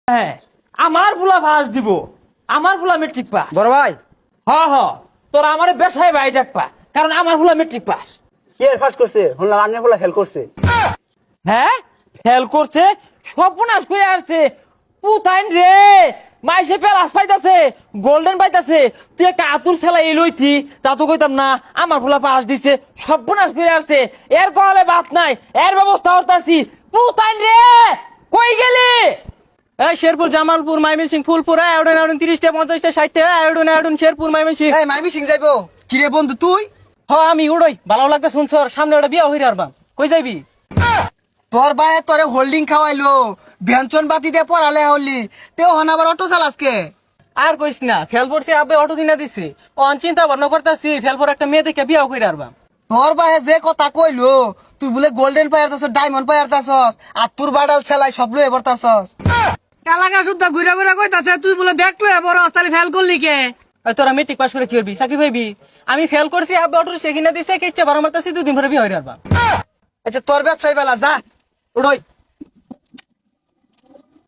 হ্যাঁ আমার ফুলা ফাঁস দিব, আমার ফুলা মেট্রিক পাস। বড় ভাই হ তোরা আমার বেসায় ভাই ডাকবা, কারণ আমার ফুলা মেট্রিক পাস। কে ফার্স্ট করছে? শুনলাম আন্নে বলে ফেল করছে। হ্যাঁ ফেল করছে, সর্বনাশ করে আসছে পুতাইন রে। মাইসে পেলাস পাইতাছে, গোল্ডেন পাইতাছে, তুই একটা আতুর ছেলা এই লইতি তা তো কইতাম না। আমার ফুলা পাস দিছে, সর্বনাশ করে আসছে। এর কলে বাত নাই, এর ব্যবস্থা করতাছি। পুতাইন রে কই গেলি? এই শেরপুর, জামালপুর, মাইমিনসিং, ফুলপুর, আয়োডন আয়োডন 30টা 50টা 60টা আয়োডন আয়োডন শেরপুর মাইমিনসিং। এই মাইমি সিং যাইবো কি রে বন্ধু তুই? আমি উড়ই ভালো লাগতে শুনছর, সামনে ওটা বিয়া হইরে আরবাম। কই যাইবি? তোর ভাই তোরে হোল্ডিং খাওয়াইলো, ব্যঞ্জন বাতি দিয়ে পড়ালে হলি, তেও হন আবার অটো চালাসকে। আর কইস না, ফেল পড়ছে আবে অটো কিনা দিছে। অন চিন্তা ভাবনা করতেছি ফেল পর একটা মেয়ে দেখে বিয়া হইরে আরবাম। তোর ভাই যে কথা কইলো, তুই বলে গোল্ডেন পায়ার তাছস, ডায়মন্ড পায়ার তাছস, আর তোর বাডাল ছেলাই সব লয়ে বর্তাছস। এলাকা শুদ্ধা ঘুরা ঘুরা কইতাছে তুই বলে ব্যাক লয়ে বড় তাহলে ফেল করলি কে? তোরা মেট্রিক পাস করে কি করবি? চাকরি পাইবি? আমি ফেল করছি আবে অটো সে কিনা দিছে, কে ইচ্ছা বারো মারতাছি 2 দিন পরে বিয়া হইরে আরবাম। আচ্ছা তোর ব্যবসায় বেলা যা উড়ই।